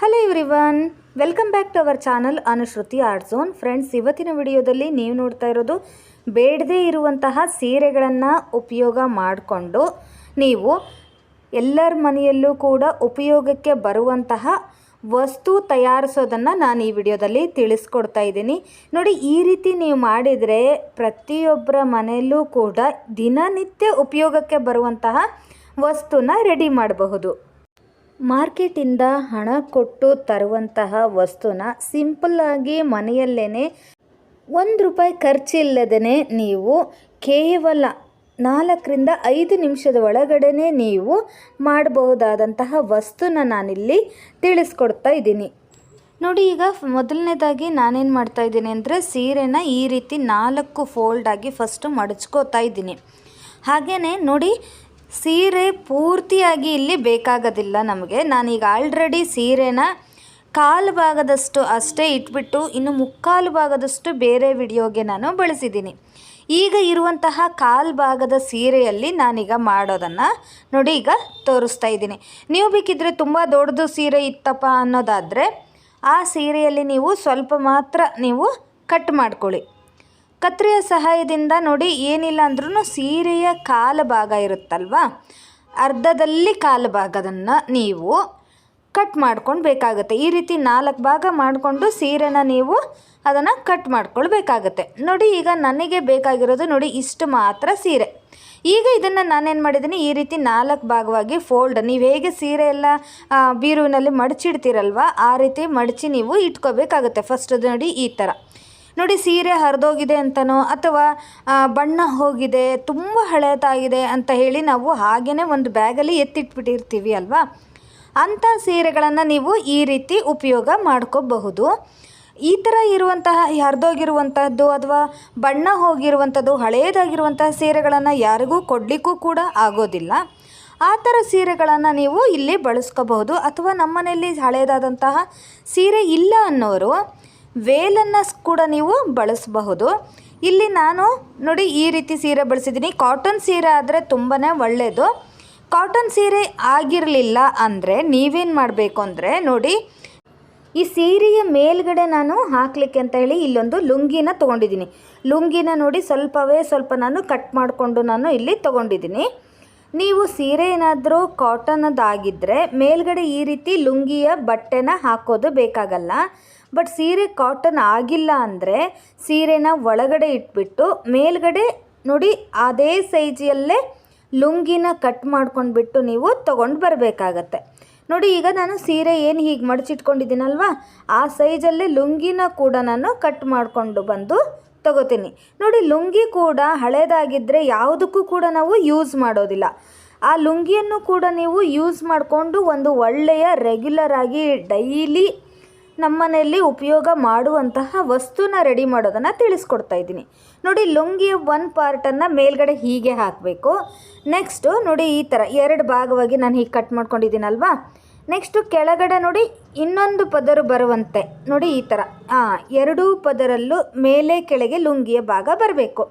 Hello everyone, welcome back to our channel Anushruti art zone. Friends, ಇವತ್ತಿನ ವಿಡಿಯೋದಲ್ಲಿ ನೀವು ನೋಡ್ತಾ ಇರೋದು ಬೇಡದೇ ಇರುವಂತಹ ಸೀರೆಗಳನ್ನು ಉಪಯೋಗ ಮಾಡಿಕೊಂಡು ನೀವು ಎಲ್ಲರ ಮನೆಯಲ್ಲೂ ಕೂಡ ಉಪಯೋಗಕ್ಕೆ ಬರುವಂತಹ ವಸ್ತು ತಯಾರಿಸೋದನ್ನು ನಾನು ಈ ವಿಡಿಯೋದಲ್ಲಿ ತಿಳಿಸ್ಕೊಡ್ತಾ ಇದ್ದೀನಿ. ನೋಡಿ, ಈ ರೀತಿ ನೀವು ಮಾಡಿದರೆ ಪ್ರತಿಯೊಬ್ಬರ ಮನೆಯಲ್ಲೂ ಕೂಡ ದಿನನಿತ್ಯ ಉಪಯೋಗಕ್ಕೆ ಬರುವಂತಹ ವಸ್ತುನ ರೆಡಿ ಮಾಡಬಹುದು. ಮಾರ್ಕೆಟಿಂದ ಹಣ ಕೊಟ್ಟು ತರುವಂತಹ ವಸ್ತುನ ಸಿಂಪಲ್ಲಾಗಿ ಮನೆಯಲ್ಲೇ ₹1 ಖರ್ಚಿಲ್ಲದೇ ನೀವು ಕೇವಲ 4ರಿಂದ 5 ನಿಮಿಷದ ಒಳಗಡೆ ನೀವು ಮಾಡಬಹುದಾದಂತಹ ವಸ್ತುನ ನಾನಿಲ್ಲಿ ತಿಳಿಸ್ಕೊಡ್ತಾ ಇದ್ದೀನಿ. ನೋಡಿ, ಈಗ ಮೊದಲನೇದಾಗಿ ನಾನೇನು ಮಾಡ್ತಾ ಇದ್ದೀನಿ ಅಂದರೆ ಸೀರೆನ ಈ ರೀತಿ 4 ಫೋಲ್ಡ್ ಆಗಿ ಫಸ್ಟು ಮಡಚ್ಕೋತಾ ಇದ್ದೀನಿ. ಹಾಗೆಯೇ ನೋಡಿ, ಸೀರೆ ಪೂರ್ತಿಯಾಗಿ ಇಲ್ಲಿ ಬೇಕಾಗೋದಿಲ್ಲ ನಮಗೆ. ನಾನೀಗ ಆಲ್ರೆಡಿ ಸೀರೆನ ಕಾಲು ಭಾಗದಷ್ಟು ಅಷ್ಟೇ ಇಟ್ಬಿಟ್ಟು ಇನ್ನು ಮುಕ್ಕಾಲು ಭಾಗದಷ್ಟು ಬೇರೆ ವಿಡಿಯೋಗೆ ನಾನು ಬಳಸಿದ್ದೀನಿ. ಈಗ ಇರುವಂತಹ ಕಾಲು ಭಾಗದ ಸೀರೆಯಲ್ಲಿ ನಾನೀಗ ಮಾಡೋದನ್ನು ನೋಡಿ ಈಗ ತೋರಿಸ್ತಾ ಇದ್ದೀನಿ. ನೀವು ಬೇಕಿದ್ದರೆ ತುಂಬ ದೊಡ್ಡದು ಸೀರೆ ಇತ್ತಪ್ಪ ಅನ್ನೋದಾದರೆ ಆ ಸೀರೆಯಲ್ಲಿ ನೀವು ಸ್ವಲ್ಪ ಮಾತ್ರ ನೀವು ಕಟ್ ಮಾಡ್ಕೊಳ್ಳಿ. ಕತ್ರಿಯ ಸಹಾಯದಿಂದ ನೋಡಿ, ಏನಿಲ್ಲ ಅಂದ್ರೂ ಸೀರೆಯ ಕಾಲು ಭಾಗ ಇರುತ್ತಲ್ವ, ಅರ್ಧದಲ್ಲಿ ಕಾಲು ಭಾಗದನ್ನು ನೀವು ಕಟ್ ಮಾಡ್ಕೊಂಡು ಬೇಕಾಗುತ್ತೆ. ಈ ರೀತಿ 4 ಭಾಗ ಮಾಡಿಕೊಂಡು ಸೀರೆನ ನೀವು ಅದನ್ನು ಕಟ್ ಮಾಡ್ಕೊಳ್ಬೇಕಾಗತ್ತೆ. ನೋಡಿ, ಈಗ ನನಗೆ ಬೇಕಾಗಿರೋದು ನೋಡಿ ಇಷ್ಟು ಮಾತ್ರ ಸೀರೆ. ಈಗ ಇದನ್ನು ನಾನೇನು ಮಾಡಿದ್ದೀನಿ, ಈ ರೀತಿ 4 ಭಾಗವಾಗಿ ಫೋಲ್ಡ್, ನೀವು ಹೇಗೆ ಸೀರೆ ಎಲ್ಲ ಬೀರುವಿನಲ್ಲಿ ಮಡಚಿಡ್ತೀರಲ್ವ ಆ ರೀತಿ ಮಡಚಿ ನೀವು ಇಟ್ಕೋಬೇಕಾಗುತ್ತೆ. ಫಸ್ಟ್ ನೋಡಿ ಈ ಥರ ನೋಡಿ, ಸೀರೆ ಹರಿದೋಗಿದೆ ಅಂತನೋ ಅಥವಾ ಬಣ್ಣ ಹೋಗಿದೆ, ತುಂಬ ಹಳೇದಾಗಿದೆ ಅಂತ ಹೇಳಿ ನಾವು ಹಾಗೇ ಒಂದು ಬ್ಯಾಗಲ್ಲಿ ಎತ್ತಿಟ್ಬಿಟ್ಟಿರ್ತೀವಿ ಅಲ್ವಾ, ಅಂಥ ಸೀರೆಗಳನ್ನು ನೀವು ಈ ರೀತಿ ಉಪಯೋಗ ಮಾಡ್ಕೋಬಹುದು. ಈ ಥರ ಇರುವಂತಹ ಹರಿದೋಗಿರುವಂಥದ್ದು ಅಥವಾ ಬಣ್ಣ ಹೋಗಿರುವಂಥದ್ದು ಹಳೇದಾಗಿರುವಂತಹ ಸೀರೆಗಳನ್ನು ಯಾರಿಗೂ ಕೊಡಲಿಕ್ಕೂ ಕೂಡ ಆಗೋದಿಲ್ಲ. ಆ ಥರ ಸೀರೆಗಳನ್ನು ನೀವು ಇಲ್ಲಿ ಬಳಸ್ಕೋಬಹುದು. ಅಥವಾ ನಮ್ಮನೆಯಲ್ಲಿ ಹಳೇದಾದಂತಹ ಸೀರೆ ಇಲ್ಲ ಅನ್ನೋರು ವೇಲನ್ನು ಕೂಡ ನೀವು ಬಳಸಬಹುದು. ಇಲ್ಲಿ ನಾನು ನೋಡಿ ಈ ರೀತಿ ಸೀರೆ ಬಳಸಿದ್ದೀನಿ. ಕಾಟನ್ ಸೀರೆ ಆದರೆ ತುಂಬಾ ಒಳ್ಳೆಯದು. ಕಾಟನ್ ಸೀರೆ ಆಗಿರಲಿಲ್ಲ ಅಂದರೆ ನೀವೇನು ಮಾಡಬೇಕು ಅಂದರೆ ನೋಡಿ, ಈ ಸೀರೆಯ ಮೇಲ್ಗಡೆ ನಾನು ಹಾಕಲಿಕ್ಕೆ ಅಂತ ಹೇಳಿ ಇಲ್ಲೊಂದು ಲುಂಗಿನ ತೊಗೊಂಡಿದ್ದೀನಿ. ಲುಂಗಿನ ನೋಡಿ ಸ್ವಲ್ಪ ನಾನು ಕಟ್ ಮಾಡಿಕೊಂಡು ನಾನು ಇಲ್ಲಿ ತೊಗೊಂಡಿದ್ದೀನಿ. ನೀವು ಸೀರೆ ಏನಾದರೂ ಕಾಟನದಾಗಿದ್ದರೆ ಮೇಲ್ಗಡೆ ಈ ರೀತಿ ಲುಂಗಿಯ ಬಟ್ಟೆನ ಹಾಕೋದು ಬೇಕಾಗಲ್ಲ. ಬಟ್ ಸೀರೆ ಕಾಟನ್ ಆಗಿಲ್ಲ ಅಂದರೆ ಸೀರೆನ ಒಳಗಡೆ ಇಟ್ಬಿಟ್ಟು ಮೇಲ್ಗಡೆ ನೋಡಿ ಅದೇ ಸೈಜಲ್ಲೇ ಲುಂಗಿನ ಕಟ್ ಮಾಡ್ಕೊಂಡ್ಬಿಟ್ಟು ನೀವು ತೊಗೊಂಡು ಬರಬೇಕಾಗತ್ತೆ. ನೋಡಿ, ಈಗ ನಾನು ಸೀರೆ ಏನು ಹೀಗೆ ಮಡಚಿಟ್ಕೊಂಡಿದ್ದೀನಲ್ವ ಆ ಸೈಜಲ್ಲೇ ಲುಂಗಿನ ಕೂಡ ನಾನು ಕಟ್ ಮಾಡಿಕೊಂಡು ಬಂದು ತಗೋತೀನಿ. ನೋಡಿ, ಲುಂಗಿ ಕೂಡ ಹಳೇದಾಗಿದ್ದರೆ ಯಾವುದಕ್ಕೂ ಕೂಡ ನಾವು ಯೂಸ್ ಮಾಡೋದಿಲ್ಲ. ಆ ಲುಂಗಿಯನ್ನು ಕೂಡ ನೀವು ಯೂಸ್ ಮಾಡಿಕೊಂಡು ಒಂದು ಒಳ್ಳೆಯ ರೆಗ್ಯುಲರ್ ಆಗಿ ಡೈಲಿ ನಮ್ಮನೆಯಲ್ಲಿ ಉಪಯೋಗ ಮಾಡುವಂತಹ ವಸ್ತುನ ರೆಡಿ ಮಾಡೋದನ್ನು ತಿಳಿಸ್ಕೊಡ್ತಾ ಇದ್ದೀನಿ. ನೋಡಿ, ಲುಂಗಿಯ ಒಂದು ಪಾರ್ಟನ್ನು ಮೇಲ್ಗಡೆ ಹೀಗೆ ಹಾಕಬೇಕು. ನೆಕ್ಸ್ಟು ನೋಡಿ ಈ ಥರ 2 ಭಾಗವಾಗಿ ನಾನು ಹೀಗೆ ಕಟ್ ಮಾಡ್ಕೊಂಡಿದ್ದೀನಲ್ವಾ. ನೆಕ್ಸ್ಟು ಕೆಳಗಡೆ ನೋಡಿ ಇನ್ನೊಂದು ಪದರು ಬರುವಂತೆ ನೋಡಿ ಈ ಥರ 2 ಪದರಲ್ಲೂ ಮೇಲೆ ಕೆಳಗೆ ಲುಂಗಿಯ ಭಾಗ ಬರಬೇಕು,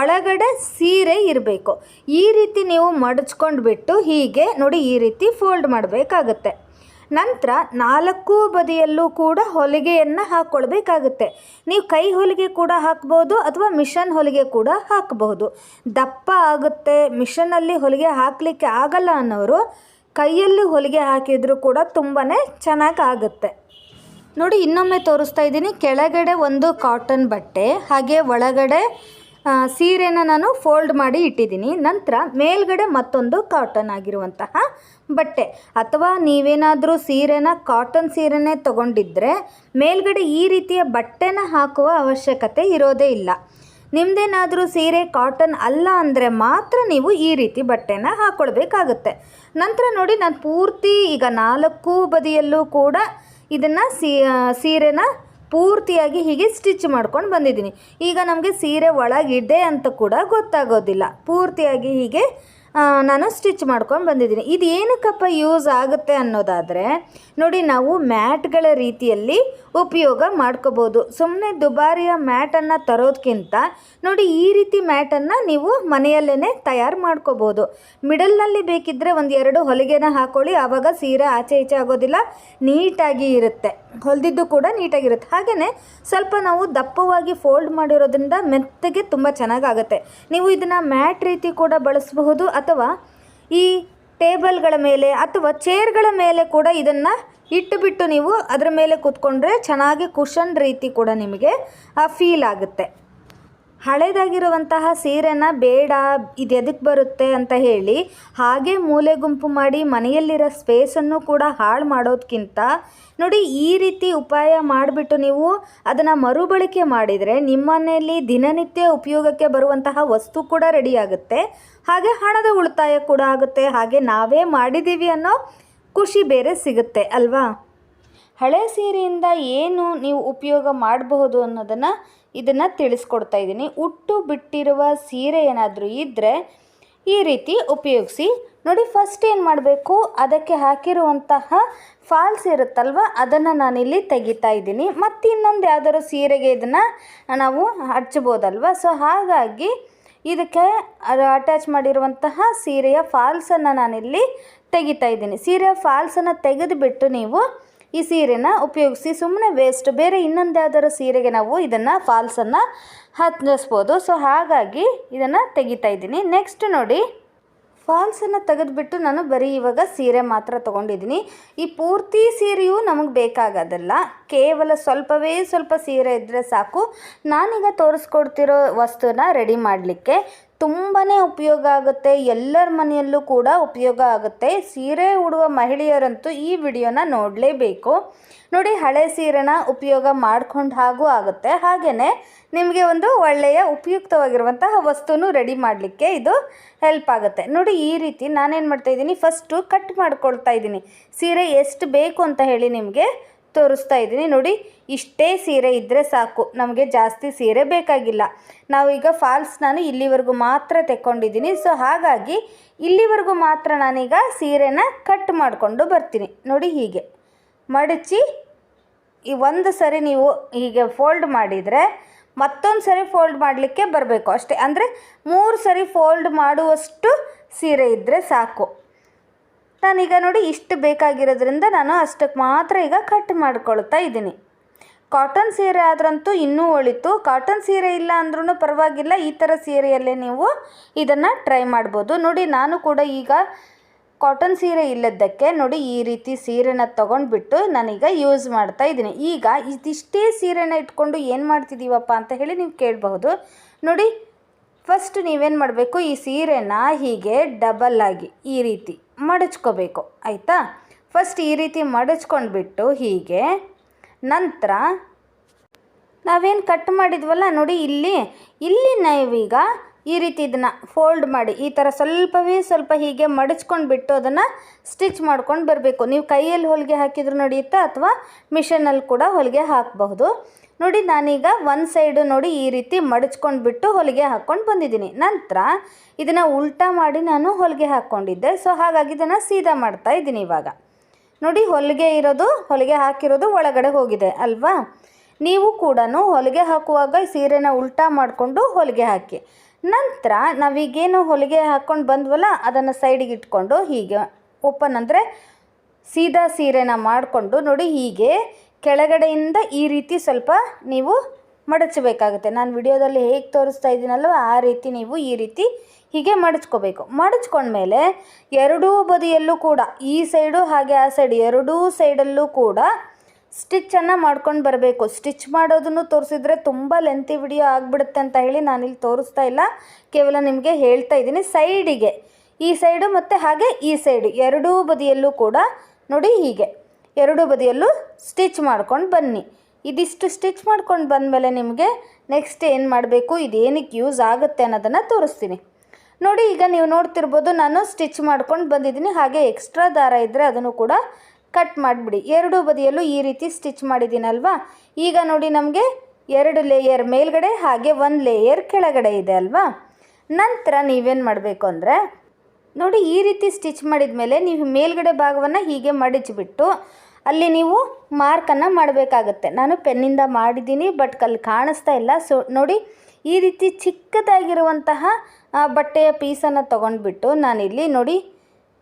ಒಳಗಡೆ ಸೀರೆ ಇರಬೇಕು. ಈ ರೀತಿ ನೀವು ಮಡಚ್ಕೊಂಡು ಬಿಟ್ಟು ಹೀಗೆ ನೋಡಿ ಈ ರೀತಿ ಫೋಲ್ಡ್ ಮಾಡಬೇಕಾಗತ್ತೆ. ನಂತರ 4 ಬದಿಯಲ್ಲೂ ಕೂಡ ಹೊಲಿಗೆಯನ್ನು ಹಾಕ್ಕೊಳ್ಬೇಕಾಗುತ್ತೆ. ನೀವು ಕೈ ಹೊಲಿಗೆ ಕೂಡ ಹಾಕ್ಬೋದು ಅಥವಾ ಮಿಷನ್ ಹೊಲಿಗೆ ಕೂಡ ಹಾಕಬಹುದು. ದಪ್ಪ ಆಗುತ್ತೆ, ಮಿಷನ್ನಲ್ಲಿ ಹೊಲಿಗೆ ಹಾಕಲಿಕ್ಕೆ ಆಗಲ್ಲ ಅನ್ನೋರು ಕೈಯಲ್ಲಿ ಹೊಲಿಗೆ ಹಾಕಿದರೂ ಕೂಡ ತುಂಬಾ ಚೆನ್ನಾಗಿ ಆಗುತ್ತೆ. ನೋಡಿ, ಇನ್ನೊಮ್ಮೆ ತೋರಿಸ್ತಾ ಇದ್ದೀನಿ. ಕೆಳಗಡೆ ಒಂದು ಕಾಟನ್ ಬಟ್ಟೆ, ಹಾಗೆ ಒಳಗಡೆ ಸೀರೆನ ನಾನು ಫೋಲ್ಡ್ ಮಾಡಿ ಇಟ್ಟಿದ್ದೀನಿ. ನಂತರ ಮೇಲ್ಗಡೆ ಮತ್ತೊಂದು ಕಾಟನ್ ಆಗಿರುವಂತಹ ಬಟ್ಟೆ, ಅಥವಾ ನೀವೇನಾದರೂ ಸೀರೆನ ಕಾಟನ್ ಸೀರೆನೇ ತೊಗೊಂಡಿದ್ದರೆ ಮೇಲ್ಗಡೆ ಈ ರೀತಿಯ ಬಟ್ಟೆನ ಹಾಕುವ ಅವಶ್ಯಕತೆ ಇರೋದೇ ಇಲ್ಲ. ನಿಮ್ಮದೇನಾದರೂ ಸೀರೆ ಕಾಟನ್ ಅಲ್ಲ ಅಂದರೆ ಮಾತ್ರ ನೀವು ಈ ರೀತಿ ಬಟ್ಟೆನ ಹಾಕ್ಕೊಳ್ಬೇಕಾಗುತ್ತೆ. ನಂತರ ನೋಡಿ, ನಾನು ಪೂರ್ತಿ ಈಗ 4 ಬದಿಯಲ್ಲೂ ಕೂಡ ಇದನ್ನು ಸೀರೆನ ಪೂರ್ತಿಯಾಗಿ ಹೀಗೆ ಸ್ಟಿಚ್ ಮಾಡ್ಕೊಂಡು ಬಂದಿದ್ದೀನಿ. ಈಗ ನಮಗೆ ಸೀರೆ ಒಳಗಿದೆ ಅಂತ ಕೂಡ ಗೊತ್ತಾಗೋದಿಲ್ಲ. ಪೂರ್ತಿಯಾಗಿ ಹೀಗೆ ನಾನು ಸ್ಟಿಚ್ ಮಾಡ್ಕೊಂಡು ಬಂದಿದ್ದೀನಿ. ಇದು ಏನಕ್ಕಪ್ಪ ಯೂಸ್ ಆಗುತ್ತೆ ಅನ್ನೋದಾದರೆ ನೋಡಿ, ನಾವು ಮ್ಯಾಟ್ಗಳ ರೀತಿಯಲ್ಲಿ ಉಪಯೋಗ ಮಾಡ್ಕೋಬೋದು. ಸುಮ್ಮನೆ ದುಬಾರಿಯ ಮ್ಯಾಟನ್ನು ತರೋದಕ್ಕಿಂತ ನೋಡಿ, ಈ ರೀತಿ ಮ್ಯಾಟನ್ನು ನೀವು ಮನೆಯಲ್ಲೇ ತಯಾರು ಮಾಡ್ಕೋಬೋದು. ಮಿಡಲ್ನಲ್ಲಿ ಬೇಕಿದ್ದರೆ ಒಂದು 2 ಹೊಲಿಗೆನ ಹಾಕ್ಕೊಳ್ಳಿ, ಆವಾಗ ಸೀರೆ ಆಚೆ ಈಚೆ ಆಗೋದಿಲ್ಲ, ನೀಟಾಗಿ ಇರುತ್ತೆ, ಹೊಲಿದಿದ್ದು ಕೂಡ ನೀಟಾಗಿರುತ್ತೆ. ಹಾಗೆಯೇ ಸ್ವಲ್ಪ ನಾವು ದಪ್ಪವಾಗಿ ಫೋಲ್ಡ್ ಮಾಡಿರೋದ್ರಿಂದ ಮೆತ್ತಗೆ ತುಂಬ ಚೆನ್ನಾಗಾಗುತ್ತೆ. ನೀವು ಇದನ್ನು ಮ್ಯಾಟ್ ರೀತಿ ಕೂಡ ಬಳಸಬಹುದು, ಅಥವಾ ಈ ಟೇಬಲ್ಗಳ ಮೇಲೆ ಅಥವಾ ಚೇರ್ಗಳ ಮೇಲೆ ಕೂಡ ಇದನ್ನು ಇಟ್ಟುಬಿಟ್ಟು ನೀವು ಅದರ ಮೇಲೆ ಕೂತ್ಕೊಂಡ್ರೆ ಚೆನ್ನಾಗಿ ಕುಷನ್ ರೀತಿ ಕೂಡ ನಿಮಗೆ ಫೀಲ್ ಆಗುತ್ತೆ. ಹಳೇದಾಗಿರುವಂತಹ ಸೀರೆನ ಬೇಡ, ಇದು ಎದಕ್ಕೆ ಬರುತ್ತೆ ಅಂತ ಹೇಳಿ ಹಾಗೆ ಮೂಲೆ ಗುಂಪು ಮಾಡಿ ಮನೆಯಲ್ಲಿರೋ ಸ್ಪೇಸನ್ನು ಕೂಡ ಹಾಳು ಮಾಡೋದಕ್ಕಿಂತ ನೋಡಿ, ಈ ರೀತಿ ಉಪಾಯ ಮಾಡಿಬಿಟ್ಟು ನೀವು ಅದನ್ನು ಮರುಬಳಕೆ ಮಾಡಿದರೆ ನಿಮ್ಮ ಮನೆಯಲ್ಲಿ ದಿನನಿತ್ಯ ಉಪಯೋಗಕ್ಕೆ ಬರುವಂತಹ ವಸ್ತು ಕೂಡ ರೆಡಿಯಾಗುತ್ತೆ, ಹಾಗೆ ಹಣದ ಉಳಿತಾಯ ಕೂಡ ಆಗುತ್ತೆ, ಹಾಗೆ ನಾವೇ ಮಾಡಿದ್ದೀವಿ ಅನ್ನೋ ಖುಷಿ ಬೇರೆ ಸಿಗುತ್ತೆ ಅಲ್ವಾ. ಹಳೆ ಸೀರೆಯಿಂದ ಏನು ನೀವು ಉಪಯೋಗ ಮಾಡಬಹುದು ಅನ್ನೋದನ್ನು ಇದನ್ನು ತಿಳಿಸ್ಕೊಡ್ತಾ ಇದ್ದೀನಿ. ಉಟ್ಟು ಬಿಟ್ಟಿರುವ ಸೀರೆ ಏನಾದರೂ ಇದ್ದರೆ ಈ ರೀತಿ ಉಪಯೋಗಿಸಿ. ನೋಡಿ, ಫಸ್ಟ್ ಏನು ಮಾಡಬೇಕು, ಅದಕ್ಕೆ ಹಾಕಿರುವಂತಹ ಫಾಲ್ಸ್ ಇರುತ್ತಲ್ವ ಅದನ್ನು ನಾನಿಲ್ಲಿ ತೆಗಿತಾ ಇದ್ದೀನಿ. ಮತ್ತು ಇನ್ನೊಂದು ಯಾವ್ದಾದ್ರು ಸೀರೆಗೆ ಇದನ್ನು ನಾವು ಹಚ್ಬೋದಲ್ವ. ಸೊ ಹಾಗಾಗಿ ಇದಕ್ಕೆ ಅಟ್ಯಾಚ್ ಮಾಡಿರುವಂತಹ ಸೀರೆಯ ಫಾಲ್ಸನ್ನು ನಾನಿಲ್ಲಿ ತೆಗಿತಾ ಇದ್ದೀನಿ. ಸೀರೆಯ ಫಾಲ್ಸನ್ನು ತೆಗೆದುಬಿಟ್ಟು ನೀವು ಈ ಸೀರೆನ ಉಪಯೋಗಿಸಿ, ಸುಮ್ಮನೆ ವೇಸ್ಟ್. ಬೇರೆ ಇನ್ನೊಂದು ಯಾವ್ದಾದ್ರು ಸೀರೆಗೆ ನಾವು ಇದನ್ನು ಫಾಲ್ಸನ್ನು ಹಚ್ಚಿಸ್ಬೋದು. ಸೊ ಹಾಗಾಗಿ ಇದನ್ನು ತೆಗಿತಾ ಇದ್ದೀನಿ. ನೆಕ್ಸ್ಟ್ ನೋಡಿ, ಫಾಲ್ಸನ್ನು ತೆಗೆದುಬಿಟ್ಟು ನಾನು ಬರೀ ಇವಾಗ ಸೀರೆ ಮಾತ್ರ ತೊಗೊಂಡಿದ್ದೀನಿ. ಈ ಪೂರ್ತಿ ಸೀರೆಯೂ ನಮಗೆ ಬೇಕಾಗೋದಲ್ಲ, ಕೇವಲ ಸ್ವಲ್ಪವೇ ಸ್ವಲ್ಪ ಸೀರೆ ಇದ್ದರೆ ಸಾಕು. ನಾನೀಗ ತೋರಿಸ್ಕೊಡ್ತಿರೋ ವಸ್ತುನ ರೆಡಿ ಮಾಡಲಿಕ್ಕೆ ತುಂಬಾ ಉಪಯೋಗ ಆಗುತ್ತೆ, ಎಲ್ಲರ ಮನೆಯಲ್ಲೂ ಕೂಡ ಉಪಯೋಗ ಆಗುತ್ತೆ. ಸೀರೆ ಉಡುವ ಮಹಿಳೆಯರಂತೂ ಈ ವಿಡಿಯೋನ ನೋಡಲೇಬೇಕು. ನೋಡಿ, ಹಳೆ ಸೀರೆನ ಉಪಯೋಗ ಮಾಡ್ಕೊಂಡು ಹಾಗೂ ಆಗುತ್ತೆ, ಹಾಗೆಯೇ ನಿಮಗೆ ಒಂದು ಒಳ್ಳೆಯ ಉಪಯುಕ್ತವಾಗಿರುವಂತಹ ವಸ್ತುನೂ ರೆಡಿ ಮಾಡಲಿಕ್ಕೆ ಇದು ಹೆಲ್ಪ್ ಆಗುತ್ತೆ. ನೋಡಿ, ಈ ರೀತಿ ನಾನೇನು ಮಾಡ್ತಾಯಿದ್ದೀನಿ, ಫಸ್ಟು ಕಟ್ ಮಾಡ್ಕೊಳ್ತಾ ಇದ್ದೀನಿ. ಸೀರೆ ಎಷ್ಟು ಬೇಕು ಅಂತ ಹೇಳಿ ನಿಮಗೆ ತೋರಿಸ್ತಾ ಇದ್ದೀನಿ. ನೋಡಿ, ಇಷ್ಟೇ ಸೀರೆ ಇದ್ದರೆ ಸಾಕು, ನಮಗೆ ಜಾಸ್ತಿ ಸೀರೆ ಬೇಕಾಗಿಲ್ಲ. ನಾವೀಗ ಫಾಲ್ಸ್ ನಾನು ಇಲ್ಲಿವರೆಗೂ ಮಾತ್ರ ತೆಕ್ಕೊಂಡಿದ್ದೀನಿ. ಸೊ ಹಾಗಾಗಿ ಇಲ್ಲಿವರೆಗೂ ಮಾತ್ರ ನಾನೀಗ ಸೀರೆನ ಕಟ್ ಮಾಡಿಕೊಂಡು ಬರ್ತೀನಿ. ನೋಡಿ, ಹೀಗೆ ಮಡಚಿ ಈ ಒಂದು ಸರಿ ನೀವು ಹೀಗೆ ಫೋಲ್ಡ್ ಮಾಡಿದರೆ ಮತ್ತೊಂದು ಸರಿ ಫೋಲ್ಡ್ ಮಾಡಲಿಕ್ಕೆ ಬರಬೇಕು ಅಷ್ಟೇ. ಅಂದರೆ 3 ಸರಿ ಫೋಲ್ಡ್ ಮಾಡುವಷ್ಟು ಸೀರೆ ಇದ್ದರೆ ಸಾಕು. ನಾನೀಗ ನೋಡಿ ಇಷ್ಟು ಬೇಕಾಗಿರೋದ್ರಿಂದ ನಾನು ಅಷ್ಟಕ್ಕೆ ಮಾತ್ರ ಈಗ ಕಟ್ ಮಾಡ್ಕೊಳ್ತಾ ಇದ್ದೀನಿ. ಕಾಟನ್ ಸೀರೆ ಆದ್ರಂತೂ ಇನ್ನೂ ಒಳಿತು. ಕಾಟನ್ ಸೀರೆ ಇಲ್ಲ ಅಂದ್ರೂ ಪರವಾಗಿಲ್ಲ, ಈ ಥರ ಸೀರೆಯಲ್ಲೇ ನೀವು ಇದನ್ನು ಟ್ರೈ ಮಾಡ್ಬೋದು. ನೋಡಿ, ನಾನು ಕೂಡ ಈಗ ಕಾಟನ್ ಸೀರೆ ಇಲ್ಲದ್ದಕ್ಕೆ ನೋಡಿ ಈ ರೀತಿ ಸೀರೆನ ತೊಗೊಂಡ್ಬಿಟ್ಟು ನಾನೀಗ ಯೂಸ್ ಮಾಡ್ತಾ ಇದ್ದೀನಿ. ಈಗ ಇದಿಷ್ಟೇ ಸೀರೆನ ಇಟ್ಕೊಂಡು ಏನು ಮಾಡ್ತಿದ್ದೀವಪ್ಪ ಅಂತ ಹೇಳಿ ನೀವು ಕೇಳಬಹುದು. ನೋಡಿ, ಫಸ್ಟ್ ನೀವೇನು ಮಾಡಬೇಕು, ಈ ಸೀರೆನ ಹೀಗೆ ಡಬಲ್ ಆಗಿ ಈ ರೀತಿ ಮಡಚ್ಕೋಬೇಕು, ಆಯಿತಾ. ಫಸ್ಟ್ ಈ ರೀತಿ ಮಡಚ್ಕೊಂಡ್ಬಿಟ್ಟು ಹೀಗೆ ನಂತರ ನಾವೇನು ಕಟ್ ಮಾಡಿದ್ವಲ್ಲ ನೋಡಿ, ಇಲ್ಲಿ ನಾವೀಗ ಈ ರೀತಿ ಇದನ್ನು ಫೋಲ್ಡ್ ಮಾಡಿ ಈ ಥರ ಸ್ವಲ್ಪವೇ ಸ್ವಲ್ಪ ಹೀಗೆ ಮಡಚ್ಕೊಂಡ್ಬಿಟ್ಟು ಅದನ್ನು ಸ್ಟಿಚ್ ಮಾಡ್ಕೊಂಡು ಬರಬೇಕು. ನೀವು ಕೈಯಲ್ಲಿ ಹೊಲಿಗೆ ಹಾಕಿದ್ರು ನಡೆಯುತ್ತೆ, ಅಥವಾ ಮಿಷನಲ್ಲಿ ಕೂಡ ಹೊಲಿಗೆ ಹಾಕಬಹುದು. ನೋಡಿ, ನಾನೀಗ ಒಂದು ಸೈಡು ನೋಡಿ ಈ ರೀತಿ ಮಡಚ್ಕೊಂಡ್ಬಿಟ್ಟು ಹೊಲಿಗೆ ಹಾಕ್ಕೊಂಡು ಬಂದಿದ್ದೀನಿ. ನಂತರ ಇದನ್ನು ಉಲ್ಟಾ ಮಾಡಿ ನಾನು ಹೊಲಿಗೆ ಹಾಕ್ಕೊಂಡಿದ್ದೆ. ಸೊ ಹಾಗಾಗಿ ಇದನ್ನು ಸೀದಾ ಮಾಡ್ತಾ ಇದ್ದೀನಿ. ಇವಾಗ ನೋಡಿ, ಹೊಲಿಗೆ ಹಾಕಿರೋದು ಒಳಗಡೆ ಹೋಗಿದೆ ಅಲ್ವಾ. ನೀವು ಕೂಡ ಹೊಲಿಗೆ ಹಾಕುವಾಗ ಸೀರೆನ ಉಲ್ಟಾ ಮಾಡಿಕೊಂಡು ಹೊಲಿಗೆ ಹಾಕಿ. ನಂತರ ನಾವೀಗೇನು ಹೊಲಿಗೆ ಹಾಕ್ಕೊಂಡು ಬಂದ್ವಲ್ಲ ಅದನ್ನು ಸೈಡಿಗೆ ಇಟ್ಕೊಂಡು ಹೀಗೆ ಓಪನ್ ಅಂದರೆ ಸೀದಾ ಸೀರೆನ ಮಾಡಿಕೊಂಡು ನೋಡಿ ಹೀಗೆ ಕೆಳಗಡೆಯಿಂದ ಈ ರೀತಿ ಸ್ವಲ್ಪ ನೀವು ಮಡಚಬೇಕಾಗುತ್ತೆ. ನಾನು ವಿಡಿಯೋದಲ್ಲಿ ಹೇಗೆ ತೋರಿಸ್ತಾ ಇದ್ದೀನಲ್ವ ಆ ರೀತಿ ನೀವು ಈ ರೀತಿ ಹೀಗೆ ಮಡಚ್ಕೋಬೇಕು. ಮಡಚ್ಕೊಂಡ್ಮೇಲೆ ಎರಡೂ ಬದಿಯಲ್ಲೂ ಕೂಡ ಈ ಸೈಡು ಹಾಗೆ ಆ ಸೈಡು ಎರಡೂ ಸೈಡಲ್ಲೂ ಕೂಡ ಸ್ಟಿಚ್ಚನ್ನು ಮಾಡ್ಕೊಂಡು ಬರಬೇಕು. ಸ್ಟಿಚ್ ಮಾಡೋದನ್ನು ತೋರಿಸಿದ್ರೆ ತುಂಬ ಲೆಂತಿ ವಿಡಿಯೋ ಆಗಿಬಿಡುತ್ತೆ ಅಂತ ಹೇಳಿ ನಾನಿಲ್ಲಿ ತೋರಿಸ್ತಾ ಇಲ್ಲ, ಕೇವಲ ನಿಮಗೆ ಹೇಳ್ತಾ ಇದ್ದೀನಿ. ಸೈಡಿಗೆ ಈ ಸೈಡು ಮತ್ತು ಹಾಗೆ ಈ ಸೈಡು ಎರಡೂ ಬದಿಯಲ್ಲೂ ಕೂಡ ನೋಡಿ ಹೀಗೆ ಎರಡೂ ಬದಿಯಲ್ಲೂ ಸ್ಟಿಚ್ ಮಾಡ್ಕೊಂಡು ಬನ್ನಿ. ಇದಿಷ್ಟು ಸ್ಟಿಚ್ ಮಾಡ್ಕೊಂಡು ಬಂದಮೇಲೆ ನಿಮಗೆ ನೆಕ್ಸ್ಟ್ ಏನು ಮಾಡಬೇಕು, ಇದೇನಕ್ಕೆ ಯೂಸ್ ಆಗುತ್ತೆ ಅನ್ನೋದನ್ನು ತೋರಿಸ್ತೀನಿ. ನೋಡಿ, ಈಗ ನೀವು ನೋಡ್ತಿರ್ಬೋದು ನಾನು ಸ್ಟಿಚ್ ಮಾಡ್ಕೊಂಡು ಬಂದಿದ್ದೀನಿ. ಹಾಗೆ ಎಕ್ಸ್ಟ್ರಾ ದಾರ ಇದ್ದರೆ ಅದನ್ನು ಕೂಡ ಕಟ್ ಮಾಡಿಬಿಡಿ. ಎರಡೂ ಬದಿಯಲ್ಲೂ ಈ ರೀತಿ ಸ್ಟಿಚ್ ಮಾಡಿದ್ದೀನಲ್ವಾ. ಈಗ ನೋಡಿ ನಮಗೆ 2 ಲೇಯರ್ ಮೇಲ್ಗಡೆ ಹಾಗೆ 1 ಲೇಯರ್ ಕೆಳಗಡೆ ಇದೆ ಅಲ್ವಾ. ನಂತರ ನೀವೇನು ಮಾಡಬೇಕು ಅಂದರೆ ನೋಡಿ ಈ ರೀತಿ ಸ್ಟಿಚ್ ಮಾಡಿದ ಮೇಲೆ ನೀವು ಮೇಲ್ಗಡೆ ಭಾಗವನ್ನು ಹೀಗೆ ಮಡಚಿಬಿಟ್ಟು ಅಲ್ಲಿ ನೀವು ಮಾರ್ಕನ್ನು ಮಾಡಬೇಕಾಗತ್ತೆ. ನಾನು ಪೆನ್ನಿಂದ ಮಾಡಿದ್ದೀನಿ, ಬಟ್ ಅಲ್ಲಿ ಕಾಣಿಸ್ತಾ ಇಲ್ಲ. ಸೊ ನೋಡಿ ಈ ರೀತಿ ಚಿಕ್ಕದಾಗಿರುವಂತಹ ಬಟ್ಟೆಯ ಪೀಸನ್ನು ತೊಗೊಂಡ್ಬಿಟ್ಟು ನಾನಿಲ್ಲಿ ನೋಡಿ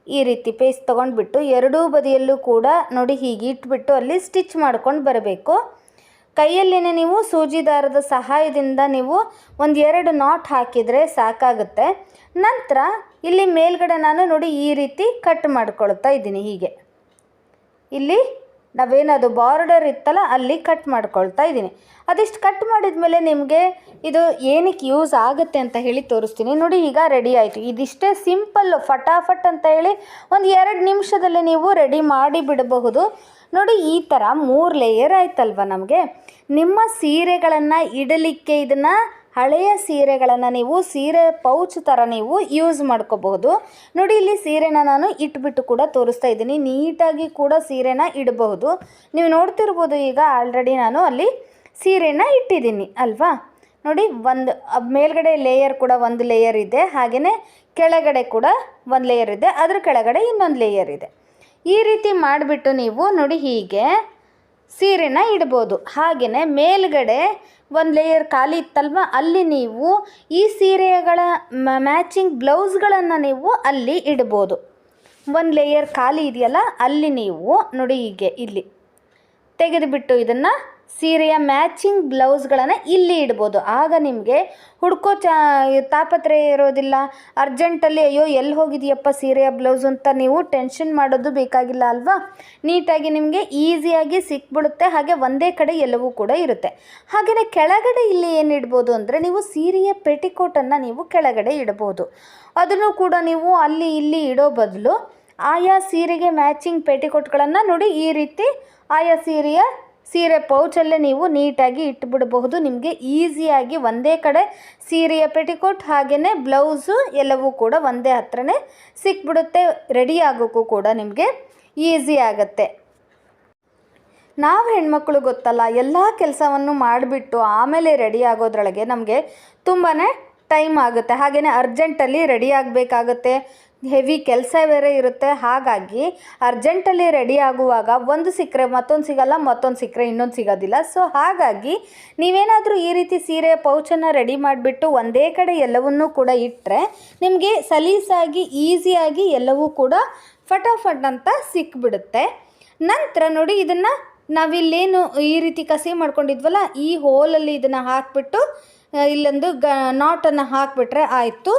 ಈ ರೀತಿ ಪೀಸ್ ತೊಗೊಂಡ್ಬಿಟ್ಟು ಎರಡೂ ಬದಿಯಲ್ಲೂ ಕೂಡ ನೋಡಿ ಹೀಗೆ ಇಟ್ಬಿಟ್ಟು ಅಲ್ಲಿ ಸ್ಟಿಚ್ ಮಾಡ್ಕೊಂಡು ಬರಬೇಕು. ಕೈಯಲ್ಲೇ ನೀವು ಸೂಜಿ ದಾರದ ಸಹಾಯದಿಂದ ನೀವು ಒಂದು 2 ನಾಟ್ ಹಾಕಿದರೆ ಸಾಕಾಗುತ್ತೆ. ನಂತರ ಇಲ್ಲಿ ಮೇಲ್ಗಡೆ ನಾನು ನೋಡಿ ಈ ರೀತಿ ಕಟ್ ಮಾಡ್ಕೊಳ್ತಾ ಇದ್ದೀನಿ. ಹೀಗೆ ಇಲ್ಲಿ ನಾವೇನದು ಬಾರ್ಡರ್ ಇತ್ತಲ್ಲ ಅಲ್ಲಿ ಕಟ್ ಮಾಡ್ಕೊಳ್ತಾ ಇದ್ದೀನಿ. ಅದಿಷ್ಟು ಕಟ್ ಮಾಡಿದ ಮೇಲೆ ನಿಮಗೆ ಇದು ಏನಕ್ಕೆ ಯೂಸ್ ಆಗುತ್ತೆ ಅಂತ ಹೇಳಿ ತೋರಿಸ್ತೀನಿ. ನೋಡಿ ಈಗ ರೆಡಿ ಆಯಿತು. ಇದಿಷ್ಟೇ ಸಿಂಪಲ್ಲು, ಫಟಾಫಟ್ ಅಂತ ಹೇಳಿ ಒಂದು 2 ನಿಮಿಷದಲ್ಲಿ ನೀವು ರೆಡಿ ಮಾಡಿ ಬಿಡಬಹುದು. ನೋಡಿ ಈ ಥರ 3 ಲೇಯರ್ ಆಯ್ತಲ್ವ ನಮಗೆ. ನಿಮ್ಮ ಸೀರೆಗಳನ್ನು ಇಡಲಿಕ್ಕೆ ಇದನ್ನು ಹಳೆಯ ಸೀರೆಗಳನ್ನು ನೀವು ಸೀರೆ ಪೌಚ್ ಥರ ನೀವು ಯೂಸ್ ಮಾಡ್ಕೋಬಹುದು. ನೋಡಿ ಇಲ್ಲಿ ಸೀರೆನ ನಾನು ಇಟ್ಬಿಟ್ಟು ಕೂಡ ತೋರಿಸ್ತಾ ಇದ್ದೀನಿ. ನೀಟಾಗಿ ಕೂಡ ಸೀರೆನ ಇಡಬಹುದು. ನೀವು ನೋಡ್ತಿರ್ಬೋದು ಈಗ ಆಲ್ರೆಡಿ ನಾನು ಅಲ್ಲಿ ಸೀರೆನ ಇಟ್ಟಿದ್ದೀನಿ ಅಲ್ವಾ. ನೋಡಿ ಒಂದು ಮೇಲ್ಗಡೆ ಲೇಯರ್ ಕೂಡ ಒಂದು ಲೇಯರ್ ಇದೆ, ಹಾಗೆಯೇ ಕೆಳಗಡೆ ಕೂಡ ಒಂದು ಲೇಯರ್ ಇದೆ, ಅದ್ರ ಕೆಳಗಡೆ ಇನ್ನೊಂದು ಲೇಯರ್ ಇದೆ. ಈ ರೀತಿ ಮಾಡಿಬಿಟ್ಟು ನೀವು ನೋಡಿ ಹೀಗೆ ಸೀರೆನ ಇಡ್ಬೋದು. ಹಾಗೆಯೇ ಮೇಲ್ಗಡೆ ಒಂದು ಲೇಯರ್ ಖಾಲಿ ಇತ್ತಲ್ವ, ಅಲ್ಲಿ ನೀವು ಈ ಸೀರೆಗಳ ಮ್ಯಾಚಿಂಗ್ ಬ್ಲೌಸ್ಗಳನ್ನು ನೀವು ಅಲ್ಲಿ ಇಡ್ಬೋದು. ಒಂದು ಲೇಯರ್ ಖಾಲಿ ಇದೆಯಲ್ಲ ಅಲ್ಲಿ ನೀವು ನೋಡಿ ಹೀಗೆ ಇಲ್ಲಿ ತೆಗೆದುಬಿಟ್ಟು ಇದನ್ನು ಸೀರೆಯ ಮ್ಯಾಚಿಂಗ್ ಬ್ಲೌಸ್ಗಳನ್ನು ಇಲ್ಲಿ ಇಡ್ಬೋದು. ಆಗ ನಿಮಗೆ ಹುಡ್ಕೋ ತಾಪತ್ರೆ ಇರೋದಿಲ್ಲ. ಅರ್ಜೆಂಟಲ್ಲಿ ಅಯ್ಯೋ ಎಲ್ಲಿ ಹೋಗಿದೆಯಪ್ಪ ಸೀರೆಯ ಬ್ಲೌಸ್ ಅಂತ ನೀವು ಟೆನ್ಷನ್ ಮಾಡೋದು ಬೇಕಾಗಿಲ್ಲ ಅಲ್ವಾ. ನೀಟಾಗಿ ನಿಮಗೆ ಈಸಿಯಾಗಿ ಸಿಕ್ಬಿಡುತ್ತೆ. ಹಾಗೆ ಒಂದೇ ಕಡೆ ಎಲ್ಲವೂ ಕೂಡ ಇರುತ್ತೆ. ಹಾಗೆಯೇ ಕೆಳಗಡೆ ಇಲ್ಲಿ ಏನು ಇಡ್ಬೋದು ಅಂದರೆ ನೀವು ಸೀರೆಯ ಪೆಟಿಕೋಟನ್ನು ನೀವು ಕೆಳಗಡೆ ಇಡ್ಬೋದು. ಅದನ್ನು ಕೂಡ ನೀವು ಅಲ್ಲಿ ಇಲ್ಲಿ ಇಡೋ ಬದಲು ಆಯಾ ಸೀರೆಗೆ ಮ್ಯಾಚಿಂಗ್ ಪೆಟಿಕೋಟ್ಗಳನ್ನು ನೋಡಿ ಈ ರೀತಿ ಆಯಾ ಸೀರೆ ಪೌಚಲ್ಲೇ ನೀವು ನೀಟಾಗಿ ಇಟ್ಬಿಡಬಹುದು. ನಿಮಗೆ ಈಸಿಯಾಗಿ ಒಂದೇ ಕಡೆ ಸೀರೆಯ ಪೆಟಿಕೋಟ್ ಹಾಗೆಯೇ ಬ್ಲೌಸು ಎಲ್ಲವೂ ಕೂಡ ಒಂದೇ ಹತ್ರನೇ ಸಿಕ್ಬಿಡುತ್ತೆ. ರೆಡಿ ಆಗೋಕ್ಕೂ ಕೂಡ ನಿಮಗೆ ಈಸಿ ಆಗುತ್ತೆ. ನಾವು ಹೆಣ್ಮಕ್ಳು ಗೊತ್ತಲ್ಲ, ಎಲ್ಲ ಕೆಲಸವನ್ನು ಮಾಡಿಬಿಟ್ಟು ಆಮೇಲೆ ರೆಡಿ ಆಗೋದ್ರೊಳಗೆ ನಮಗೆ ತುಂಬಾ ಟೈಮ್ ಆಗುತ್ತೆ. ಹಾಗೆಯೇ ಅರ್ಜೆಂಟಲ್ಲಿ ರೆಡಿ ಆಗಬೇಕಾಗುತ್ತೆ. ಹೆವಿ ಕೆಲಸ ಬೇರೆ ಇರುತ್ತೆ. ಹಾಗಾಗಿ ಅರ್ಜೆಂಟಲ್ಲಿ ರೆಡಿ ಆಗುವಾಗ ಒಂದು ಸಿಕ್ಕರೆ ಮತ್ತೊಂದು ಸಿಗಲ್ಲ, ಮತ್ತೊಂದು ಸಿಕ್ಕರೆ ಇನ್ನೊಂದು ಸಿಗೋದಿಲ್ಲ. ಸೊ ಹಾಗಾಗಿ ನೀವೇನಾದರೂ ಈ ರೀತಿ ಸೀರೆ ಪೌಚನ್ನು ರೆಡಿ ಮಾಡಿಬಿಟ್ಟು ಒಂದೇ ಕಡೆ ಎಲ್ಲವನ್ನೂ ಕೂಡ ಇಟ್ಟರೆ ನಿಮಗೆ ಸಲೀಸಾಗಿ ಈಸಿಯಾಗಿ ಎಲ್ಲವೂ ಕೂಡ ಫಟಾಫಟ್ ಅಂತ ಸಿಕ್ಬಿಡುತ್ತೆ. ನಂತರ ನೋಡಿ ಇದನ್ನು ನಾವಿಲ್ಲೇನು ಈ ರೀತಿ ಕಸಿ ಮಾಡ್ಕೊಂಡಿದ್ವಲ್ಲ, ಈ ಹೋಲಲ್ಲಿ ಇದನ್ನು ಹಾಕಿಬಿಟ್ಟು ಇಲ್ಲೊಂದು ನಾಟನ್ನು ಹಾಕಿಬಿಟ್ರೆ ಆಯಿತು.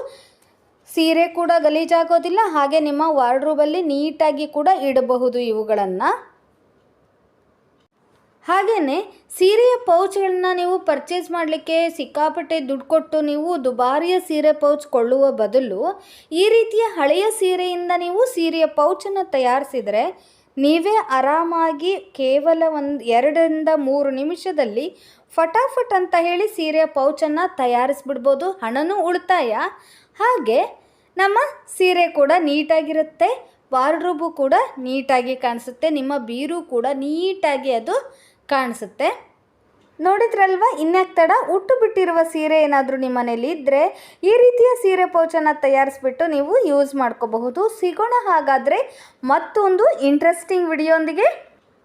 ಸೀರೆ ಕೂಡ ಗಲೀಜಾಗೋದಿಲ್ಲ. ಹಾಗೆ ನಿಮ್ಮ ವಾರ್ಡ್ರೋಬಲ್ಲಿ ನೀಟಾಗಿ ಕೂಡ ಇಡಬಹುದು ಇವುಗಳನ್ನು. ಹಾಗೆಯೇ ಸೀರೆಯ ಪೌಚ್ಗಳನ್ನ ನೀವು ಪರ್ಚೇಸ್ ಮಾಡಲಿಕ್ಕೆ ಸಿಕ್ಕಾಪಟ್ಟೆ ದುಡ್ಡು ಕೊಟ್ಟು ನೀವು ದುಬಾರಿಯ ಸೀರೆ ಪೌಚ್ ಕೊಳ್ಳುವ ಬದಲು ಈ ರೀತಿಯ ಹಳೆಯ ಸೀರೆಯಿಂದ ನೀವು ಸೀರೆಯ ಪೌಚನ್ನು ತಯಾರಿಸಿದರೆ ನೀವೇ ಆರಾಮಾಗಿ ಕೇವಲ 2-3 ನಿಮಿಷದಲ್ಲಿ ಫಟಾಫಟ್ ಅಂತ ಹೇಳಿ ಸೀರೆಯ ಪೌಚನ್ನು ತಯಾರಿಸ್ಬಿಡ್ಬೋದು. ಹಣನೂ ಉಳಿತಾಯ, ಹಾಗೆ ನಮ್ಮ ಸೀರೆ ಕೂಡ ನೀಟಾಗಿರುತ್ತೆ, ವಾರ್ಡ್ರೋಬು ಕೂಡ ನೀಟಾಗಿ ಕಾಣಿಸುತ್ತೆ, ನಿಮ್ಮ ಬೀರು ಕೂಡ ನೀಟಾಗಿ ಅದು ಕಾಣಿಸುತ್ತೆ. ನೋಡಿದ್ರಲ್ವ, ಇನ್ಯಾಕೆ ತಡ? ಉಟ್ಟು ಬಿಟ್ಟಿರುವ ಸೀರೆ ಏನಾದರೂ ನಿಮ್ಮ ಮನೇಲಿ ಇದ್ದರೆ ಈ ರೀತಿಯ ಸೀರೆ ಪೌಚನ್ನು ತಯಾರಿಸ್ಬಿಟ್ಟು ನೀವು ಯೂಸ್ ಮಾಡ್ಕೋಬಹುದು. ಸಿಗೋಣ ಹಾಗಾದರೆ ಮತ್ತೊಂದು ಇಂಟ್ರೆಸ್ಟಿಂಗ್ ವಿಡಿಯೋಂದಿಗೆ.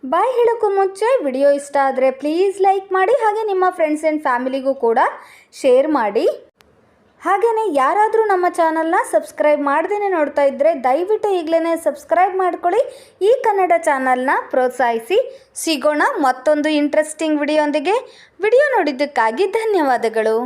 ಬಾಯ್ ಹೇಳೋಕ್ಕೂ ಮುಂಚೆ ವಿಡಿಯೋ ಇಷ್ಟ ಆದರೆ ಪ್ಲೀಸ್ ಲೈಕ್ ಮಾಡಿ, ಹಾಗೆ ನಿಮ್ಮ ಫ್ರೆಂಡ್ಸ್ ಆ್ಯಂಡ್ ಫ್ಯಾಮಿಲಿಗೂ ಕೂಡ ಶೇರ್ ಮಾಡಿ. ಹಾಗೆಯೇ ಯಾರಾದರೂ ನಮ್ಮ ಚಾನಲ್ನ ಸಬ್ಸ್ಕ್ರೈಬ್ ಮಾಡ್ದೇ ನೋಡ್ತಾ ಇದ್ದರೆ ದಯವಿಟ್ಟು ಈಗಲೇ ಸಬ್ಸ್ಕ್ರೈಬ್ ಮಾಡ್ಕೊಳ್ಳಿ. ಈ ಕನ್ನಡ ಚಾನಲ್ನ ಪ್ರೋತ್ಸಾಹಿಸಿ. ಸಿಗೋಣ ಮತ್ತೊಂದು ಇಂಟ್ರೆಸ್ಟಿಂಗ್ ವಿಡಿಯೋಂದಿಗೆ. ವಿಡಿಯೋ ನೋಡಿದ್ದಕ್ಕಾಗಿ ಧನ್ಯವಾದಗಳು.